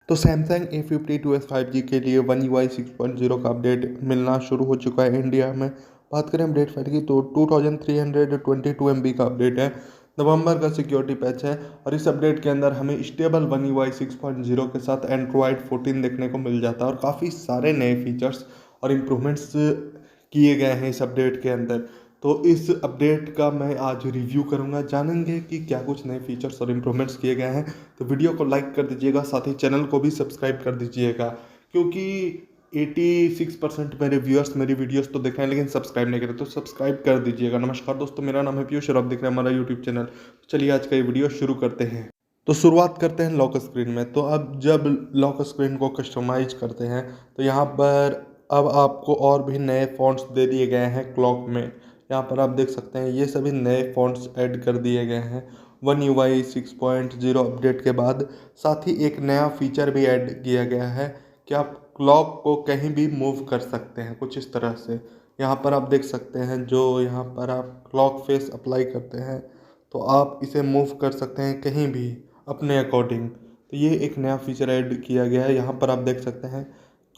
तो Samsung A52s 5G के लिए One UI 6.0 का अपडेट मिलना शुरू हो चुका है इंडिया में। बात करें अपडेट फाइल की तो 2322 MB का अपडेट है। नवंबर का सिक्योरिटी पैच है और इस अपडेट के अंदर हमें स्टेबल One UI 6.0 के साथ एंड्रॉयड 14 देखने को मिल जाता है और काफ़ी सारे नए फीचर्स और इम्प्रूवमेंट्स किए गए हैं इस अपडेट के अंदर। तो इस अपडेट का मैं आज रिव्यू करूंगा, जानेंगे कि क्या कुछ नए फीचर्स और इम्प्रूवमेंट्स किए गए हैं। तो वीडियो को लाइक कर दीजिएगा, साथ ही चैनल को भी सब्सक्राइब कर दीजिएगा, क्योंकि 86% मेरे व्यूअर्स मेरी वीडियोस तो देख रहे हैं लेकिन सब्सक्राइब नहीं करें, तो सब्सक्राइब कर दीजिएगा। नमस्कार दोस्तों, मेरा नाम है पीयूष और आप देख रहे हैं हमारा यूट्यूब चैनल। चलिए आज का ये वीडियो शुरू करते हैं। तो शुरुआत करते हैं लॉक स्क्रीन में। तो अब जब लॉक स्क्रीन को कस्टमाइज करते हैं तो यहाँ पर अब आपको और भी नए फॉन्ट्स दे दिए गए हैं क्लॉक में। यहाँ पर आप देख सकते हैं ये सभी नए फॉन्ट्स ऐड कर दिए गए हैं One UI 6.0 अपडेट के बाद। साथ ही एक नया फीचर भी ऐड किया गया है कि आप क्लॉक को कहीं भी मूव कर सकते हैं कुछ इस तरह से। यहाँ पर आप देख सकते हैं जो यहाँ पर आप क्लॉक फेस अप्लाई करते हैं तो आप इसे मूव कर सकते हैं कहीं भी अपने अकॉर्डिंग। तो ये एक नया फीचर ऐड किया गया है। यहाँ पर आप देख सकते हैं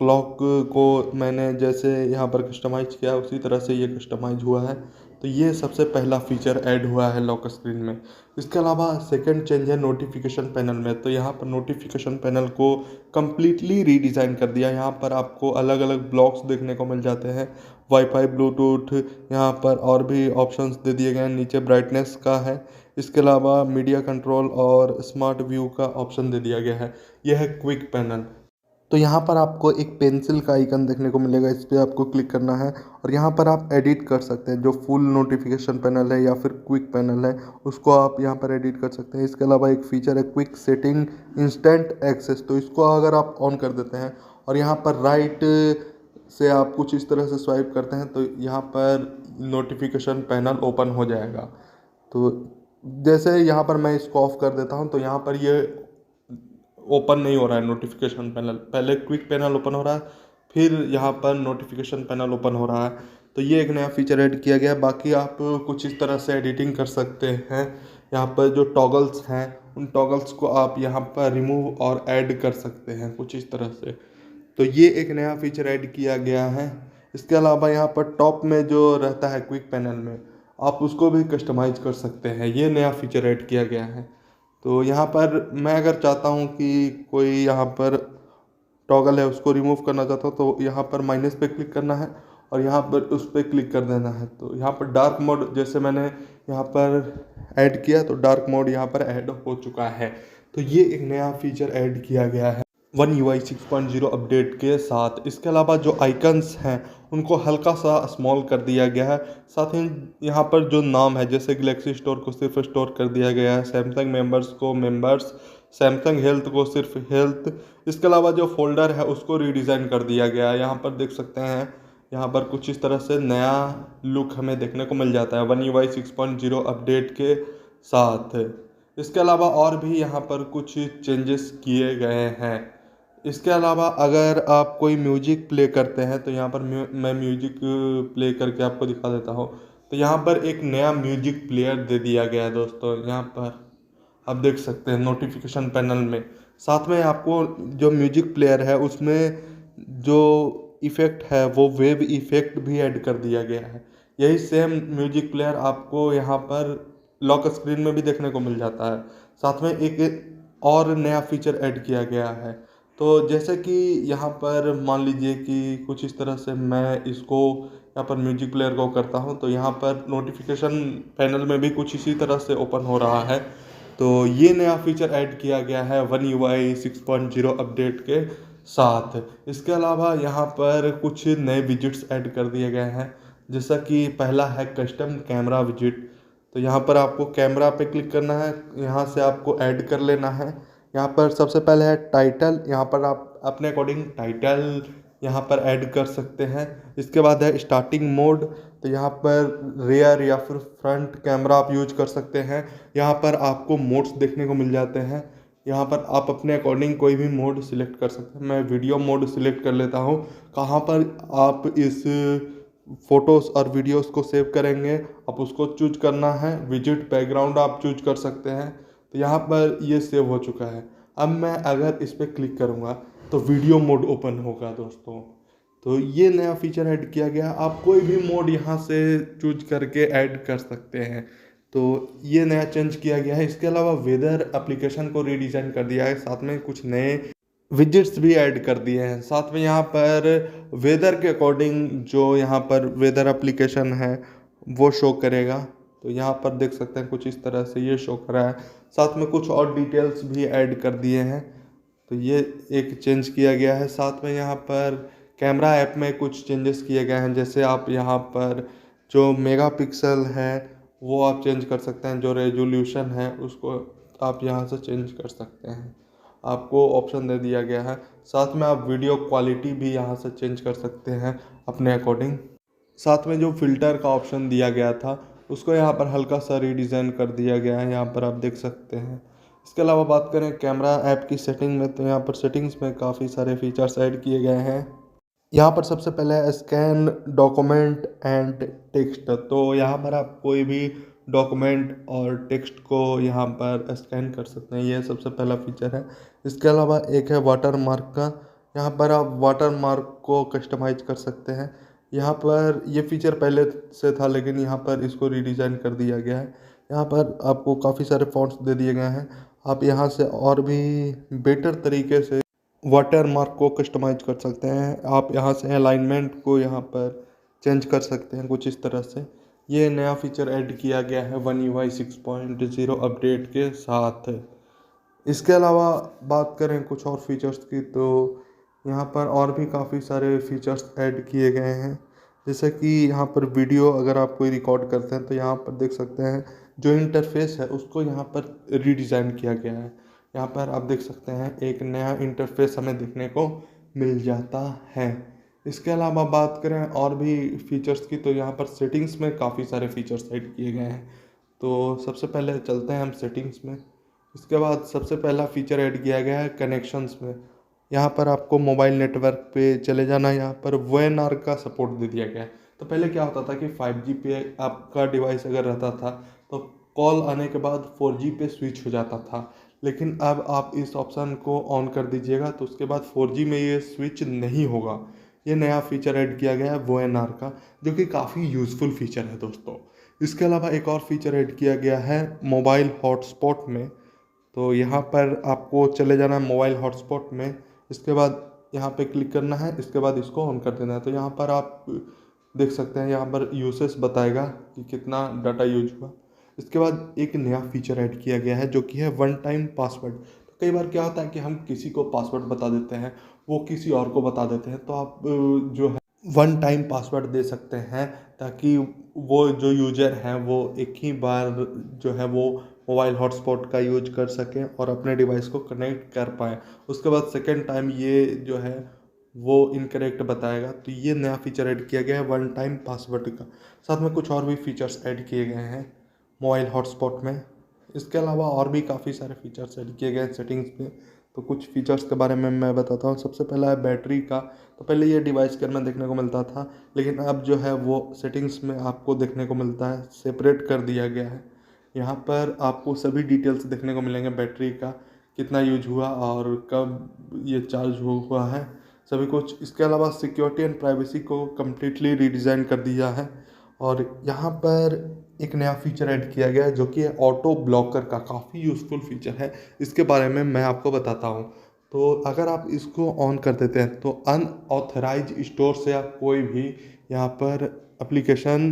क्लॉक को मैंने जैसे यहाँ पर कस्टमाइज किया उसी तरह से ये कस्टमाइज हुआ है। तो ये सबसे पहला फीचर ऐड हुआ है लॉक स्क्रीन में। इसके अलावा सेकंड चेंज है नोटिफिकेशन पैनल में। तो यहाँ पर नोटिफिकेशन पैनल को कम्प्लीटली रीडिज़ाइन कर दिया। यहाँ पर आपको अलग अलग ब्लॉक्स देखने को मिल जाते हैं, वाईफाई, ब्लूटूथ, यहाँ पर और भी ऑप्शंस दे दिए गए हैं। नीचे ब्राइटनेस का है, इसके अलावा मीडिया कंट्रोल और स्मार्ट व्यू का ऑप्शन दे दिया गया है। यह है क्विक पैनल। तो यहाँ पर आपको एक पेंसिल का आइकन देखने को मिलेगा, इस पर आपको क्लिक करना है और यहाँ पर आप एडिट कर सकते हैं। जो फुल नोटिफिकेशन पैनल है या फिर क्विक पैनल है उसको आप यहाँ पर एडिट कर सकते हैं। इसके अलावा एक फीचर है क्विक सेटिंग इंस्टेंट एक्सेस। तो इसको अगर आप ऑन कर देते हैं और यहाँ पर राइट से आप कुछ इस तरह से स्वाइप करते हैं तो यहाँ पर नोटिफिकेशन पैनल ओपन हो जाएगा। तो जैसे यहाँ पर मैं इसको ऑफ कर देता हूँ तो यहाँ पर ये ओपन नहीं हो रहा है नोटिफिकेशन पैनल। पहले क्विक पैनल ओपन हो रहा है, फिर यहाँ पर नोटिफिकेशन पैनल ओपन हो रहा है। तो ये एक नया फीचर ऐड किया गया है। बाकी आप कुछ इस तरह से एडिटिंग कर सकते हैं। यहाँ पर जो टॉगल्स हैं उन टॉगल्स को आप यहाँ पर रिमूव और ऐड कर सकते हैं कुछ इस तरह से। तो ये एक नया फीचर ऐड किया गया है। इसके अलावा यहाँ पर टॉप में जो रहता है क्विक पैनल में आप उसको भी कस्टमाइज कर सकते हैं। ये नया फीचर ऐड किया गया है। तो यहाँ पर मैं अगर चाहता हूँ कि कोई यहाँ पर टॉगल है उसको रिमूव करना चाहता हूँ तो यहाँ पर माइनस पे क्लिक करना है और यहाँ पर उस पर क्लिक कर देना है। तो यहाँ पर डार्क मोड जैसे मैंने यहाँ पर ऐड किया तो डार्क मोड यहाँ पर ऐड हो चुका है। तो ये एक नया फीचर ऐड किया गया है One UI 6.0 अपडेट के साथ। इसके अलावा जो आइकन्स हैं उनको हल्का सा स्मॉल कर दिया गया है। साथ ही यहाँ पर जो नाम है जैसे गैलेक्सी स्टोर को सिर्फ स्टोर कर दिया गया है, सैमसंग मेंबर्स को मेंबर्स, सैमसंग हेल्थ को सिर्फ हेल्थ। इसके अलावा जो फोल्डर है उसको रीडिज़ाइन कर दिया गया है। यहाँ पर देख सकते हैं यहाँ पर कुछ इस तरह से नया लुक हमें देखने को मिल जाता है One UI 6.0 अपडेट के साथ। इसके अलावा और भी यहाँ पर कुछ चेंजेस किए गए हैं। इसके अलावा अगर आप कोई म्यूजिक प्ले करते हैं तो यहाँ पर मैं म्यूजिक प्ले करके आपको दिखा देता हूँ। तो यहाँ पर एक नया म्यूजिक प्लेयर दे दिया गया है दोस्तों। यहाँ पर आप देख सकते हैं नोटिफिकेशन पैनल में। साथ में आपको जो म्यूजिक प्लेयर है उसमें जो इफ़ेक्ट है वो वेव इफ़ेक्ट भी ऐड कर दिया गया है। यही सेम म्यूजिक प्लेयर आपको यहाँ पर लॉक स्क्रीन में भी देखने को मिल जाता है। साथ में एक और नया फीचर ऐड किया गया है। तो जैसे कि यहाँ पर मान लीजिए कि कुछ इस तरह से मैं इसको यहाँ पर म्यूजिक प्लेयर को करता हूँ तो यहाँ पर नोटिफिकेशन पैनल में भी कुछ इसी तरह से ओपन हो रहा है। तो ये नया फीचर ऐड किया गया है One UI 6.0 अपडेट के साथ। इसके अलावा यहाँ पर कुछ नए विजिट्स ऐड कर दिए गए हैं, जैसा कि पहला है कस्टम कैमरा विजिट। तो यहाँ पर आपको कैमरा पे क्लिक करना है, यहाँ से आपको ऐड कर लेना है। यहाँ पर सबसे पहले है टाइटल, यहाँ पर आप अपने अकॉर्डिंग टाइटल यहाँ पर ऐड कर सकते हैं। इसके बाद है स्टार्टिंग मोड। तो यहाँ पर रेयर या फिर फ्रंट कैमरा आप यूज कर सकते हैं। यहाँ पर आपको मोड्स देखने को मिल जाते हैं। यहाँ पर आप अपने अकॉर्डिंग कोई भी मोड सिलेक्ट कर सकते हैं। मैं वीडियो मोड सिलेक्ट कर लेता हूँ। कहाँ पर आप इस फ़ोटोज़ और वीडियोस को सेव करेंगे आप उसको चूज करना है। विजिट बैकग्राउंड आप चूज कर सकते हैं। तो यहाँ पर ये सेव हो चुका है। अब मैं अगर इस पर क्लिक करूँगा तो वीडियो मोड ओपन होगा दोस्तों। तो ये नया फीचर ऐड किया गया, आप कोई भी मोड यहाँ से चूज करके ऐड कर सकते हैं। तो ये नया चेंज किया गया है। इसके अलावा वेदर एप्लीकेशन को रीडिज़ाइन कर दिया है, साथ में कुछ नए विजेट्स भी ऐड कर दिए हैं। साथ में यहाँ पर वेदर के अकॉर्डिंग जो यहाँ पर वेदर एप्लीकेशन है वो शो करेगा। तो यहाँ पर देख सकते हैं कुछ इस तरह से ये शो कर रहा है। साथ में कुछ और डिटेल्स भी ऐड कर दिए हैं। तो ये एक चेंज किया गया है। साथ में यहाँ पर कैमरा ऐप में कुछ चेंजेस किए गए हैं, जैसे आप यहाँ पर जो मेगापिक्सल है वो आप चेंज कर सकते हैं, जो रेजोल्यूशन है उसको आप यहाँ से चेंज कर सकते हैं, आपको ऑप्शन दे दिया गया है। साथ में आप वीडियो क्वालिटी भी यहाँ से चेंज कर सकते हैं अपने अकॉर्डिंग। साथ में जो फ़िल्टर का ऑप्शन दिया गया था उसको यहाँ पर हल्का सा रीडिज़ाइन कर दिया गया है, यहाँ पर आप देख सकते हैं। इसके अलावा बात करें कैमरा ऐप की सेटिंग में, तो यहाँ पर सेटिंग्स में काफ़ी सारे फीचर्स ऐड किए गए हैं। यहाँ पर सबसे पहले है स्कैन डॉक्यूमेंट एंड टेक्स्ट। तो यहाँ पर आप कोई भी डॉक्यूमेंट और टेक्स्ट को यहाँ पर स्कैन कर सकते हैं, ये सबसे पहला फीचर है। इसके अलावा एक है वाटर मार्क का, यहाँ पर आप वाटर मार्क को कस्टमाइज कर सकते हैं। यहाँ पर ये फीचर पहले से था लेकिन यहाँ पर इसको रीडिज़ाइन कर दिया गया है। यहाँ पर आपको काफ़ी सारे फॉन्ट्स दे दिए गए हैं, आप यहाँ से और भी बेटर तरीके से वाटर मार्क को कस्टमाइज कर सकते हैं। आप यहाँ से अलाइनमेंट को यहाँ पर चेंज कर सकते हैं कुछ इस तरह से। ये नया फीचर ऐड किया गया है One UI 6.0 अपडेट के साथ। इसके अलावा बात करें कुछ और फीचर्स की, तो यहाँ पर और भी काफ़ी सारे फीचर्स ऐड किए गए हैं। जैसे कि यहाँ पर वीडियो अगर आप कोई रिकॉर्ड करते हैं तो यहाँ पर देख सकते हैं जो इंटरफेस है उसको यहाँ पर रीडिज़ाइन किया गया है। यहाँ पर आप देख सकते हैं एक नया इंटरफेस हमें देखने को मिल जाता है। इसके अलावा बात करें और भी फीचर्स की, तो यहाँ पर सेटिंग्स में काफ़ी सारे फीचर्स ऐड किए गए हैं। तो सबसे पहले चलते हैं हम सेटिंग्स में। इसके बाद सबसे पहला फीचर ऐड किया गया है कनेक्शंस में। यहाँ पर आपको मोबाइल नेटवर्क पे चले जाना, यहाँ पर VNR का सपोर्ट दे दिया गया है। तो पहले क्या होता था कि 5G पे आपका डिवाइस अगर रहता था तो कॉल आने के बाद 4G पे स्विच हो जाता था, लेकिन अब आप इस ऑप्शन को ऑन कर दीजिएगा तो उसके बाद 4G में ये स्विच नहीं होगा। ये नया फीचर ऐड किया गया है VNR का, जो कि काफ़ी यूज़फुल फीचर है दोस्तों। इसके अलावा एक और फीचर ऐड किया गया है मोबाइल हॉटस्पॉट में। तो यहाँ पर आपको चले जाना है मोबाइल हॉटस्पॉट में। इसके बाद यहाँ पे क्लिक करना है, इसके बाद इसको ऑन कर देना है। तो यहाँ पर आप देख सकते हैं यहाँ पर यूसेज बताएगा कि कितना डाटा यूज हुआ। इसके बाद एक नया फीचर ऐड किया गया है जो कि है वन टाइम पासवर्ड। तो कई बार क्या होता है कि हम किसी को पासवर्ड बता देते हैं, वो किसी और को बता देते हैं, तो आप जो है वन टाइम पासवर्ड दे सकते हैं ताकि वो जो यूजर हैं वो एक ही बार जो है वो मोबाइल हॉटस्पॉट का यूज कर सकें और अपने डिवाइस को कनेक्ट कर पाएँ। उसके बाद सेकेंड टाइम ये जो है वो इनकरेक्ट बताएगा। तो ये नया फीचर ऐड किया गया है वन टाइम पासवर्ड का। साथ में कुछ और भी फीचर्स ऐड किए गए हैं मोबाइल हॉटस्पॉट में। इसके अलावा और भी काफ़ी सारे फीचर्स ऐड किए गए हैं सेटिंग्स में। तो कुछ फीचर्स के बारे में मैं बताता हूँ। सबसे पहला है बैटरी का। तो पहले ये डिवाइस केयर में देखने को मिलता था, लेकिन अब जो है वो सेटिंग्स में आपको देखने को मिलता है, सेपरेट कर दिया गया है। यहाँ पर आपको सभी डिटेल्स देखने को मिलेंगे, बैटरी का कितना यूज हुआ और कब ये चार्ज हुआ है, सभी कुछ। इसके अलावा सिक्योरिटी एंड प्राइवेसी को कम्प्लीटली रीडिज़ाइन कर दिया है। और यहाँ पर एक नया फीचर ऐड किया गया है जो कि है ऑटो ब्लॉकर का, काफ़ी यूज़फुल फीचर है। इसके बारे में मैं आपको बताता हूँ। तो अगर आप इसको ऑन कर देते हैं तो अनऑथराइज स्टोर से आप कोई भी यहाँ पर एप्लीकेशन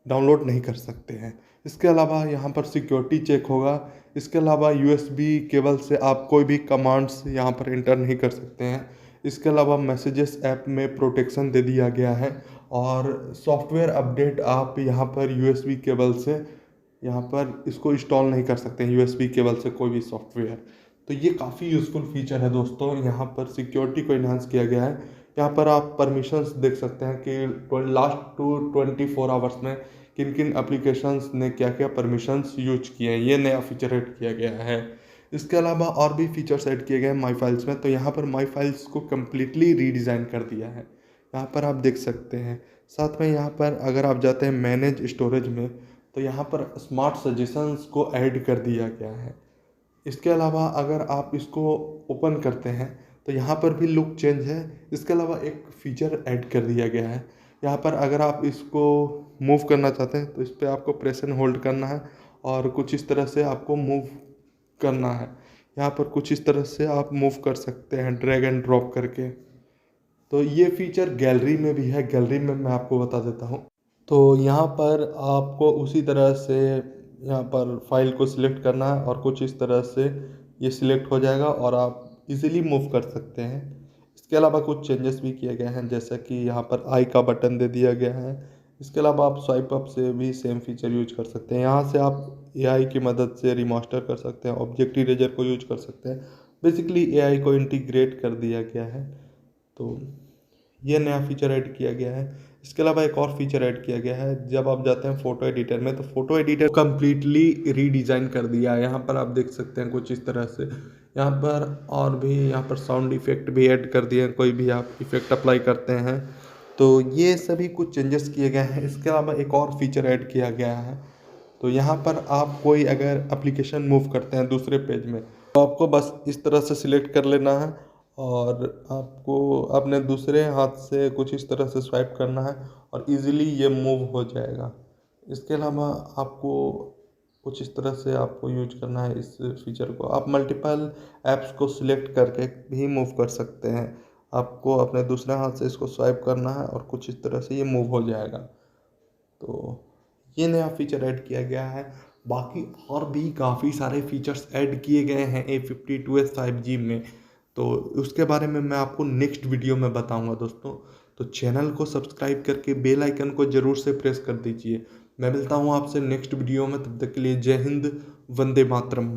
डाउनलोड नहीं कर सकते हैं। इसके अलावा यहाँ पर सिक्योरिटी चेक होगा। इसके अलावा USB केबल से आप कोई भी कमांड्स यहाँ पर इंटर नहीं कर सकते हैं। इसके अलावा मैसेजेस ऐप में प्रोटेक्शन दे दिया गया है और सॉफ्टवेयर अपडेट आप यहाँ पर USB केबल से यहाँ पर इसको इंस्टॉल नहीं कर सकते हैं, USB केबल से कोई भी सॉफ्टवेयर। तो ये काफ़ी यूज़फुल फीचर है दोस्तों। यहाँ पर सिक्योरिटी को इन्हांस किया गया है। यहाँ पर आप परमिशंस देख सकते हैं कि लास्ट 24 आवर्स में किन किन एप्लीकेशंस ने क्या क्या परमिशंस यूज किए हैं। ये नया फीचर ऐड किया गया है। इसके अलावा और भी फीचर्स ऐड किए गए हैं माई फाइल्स में। तो यहाँ पर माई फाइल्स को कम्प्लीटली रीडिज़ाइन कर दिया है, यहाँ पर आप देख सकते हैं। साथ में यहाँ पर अगर आप जाते हैं मैनेज स्टोरेज में तो यहाँ पर स्मार्ट सजेशंस को ऐड कर दिया गया है। इसके अलावा अगर आप इसको ओपन करते हैं तो यहाँ पर भी लुक चेंज है। इसके अलावा एक फीचर ऐड कर दिया गया है। यहाँ पर अगर आप इसको मूव करना चाहते हैं तो इस पर आपको प्रेस एंड होल्ड करना है और कुछ इस तरह से आपको मूव करना है। यहाँ पर कुछ इस तरह से आप मूव कर सकते हैं ड्रैग एंड ड्रॉप करके। तो ये फीचर गैलरी में भी है, गैलरी में मैं आपको बता देता हूँ। तो यहाँ पर आपको उसी तरह से यहाँ पर फाइल को सिलेक्ट करना है और कुछ इस तरह से ये सिलेक्ट हो जाएगा और आप इजीली मूव कर सकते हैं। इसके अलावा कुछ चेंजेस भी किए गए हैं, जैसा कि यहाँ पर आई का बटन दे दिया गया है। इसके अलावा आप स्वाइप अप से भी सेम फीचर यूज कर सकते हैं। यहाँ से आप एआई की मदद से रिमास्टर कर सकते हैं, ऑब्जेक्ट इरेजर को यूज कर सकते हैं। बेसिकली एआई को इंटीग्रेट कर दिया गया है। तो ये नया फीचर ऐड किया गया है। इसके अलावा एक और फीचर ऐड किया गया है, जब आप जाते हैं फ़ोटो एडिटर में तो फ़ोटो एडिटर कम्प्लीटली रीडिज़ाइन कर दिया है। यहाँ पर आप देख सकते हैं कुछ इस तरह से। यहाँ पर और भी यहाँ पर साउंड इफ़ेक्ट भी ऐड कर दिए हैं, कोई भी आप इफ़ेक्ट अप्लाई करते हैं तो ये सभी कुछ चेंजेस किए गए हैं। इसके अलावा एक और फीचर ऐड किया गया है। तो यहाँ पर आप कोई अगर एप्लीकेशन मूव करते हैं दूसरे पेज में तो आपको बस इस तरह से सिलेक्ट कर लेना है और आपको अपने दूसरे हाथ से कुछ इस तरह से स्वाइप करना है और इजीली ये मूव हो जाएगा। इसके अलावा आपको कुछ इस तरह से आपको यूज करना है इस फीचर को। आप मल्टीपल ऐप्स को सिलेक्ट करके भी मूव कर सकते हैं। आपको अपने दूसरे हाथ से इसको स्वाइप करना है और कुछ इस तरह से ये मूव हो जाएगा। तो ये नया फीचर ऐड किया गया है। बाकी और भी काफ़ी सारे फीचर्स ऐड किए गए हैं A52s 5G में, तो उसके बारे में मैं आपको नेक्स्ट वीडियो में बताऊंगा दोस्तों। तो चैनल को सब्सक्राइब करके बेल आइकन को ज़रूर से प्रेस कर दीजिए। मैं मिलता हूँ आपसे नेक्स्ट वीडियो में, तब तक के लिए जय हिंद, वंदे मातरम।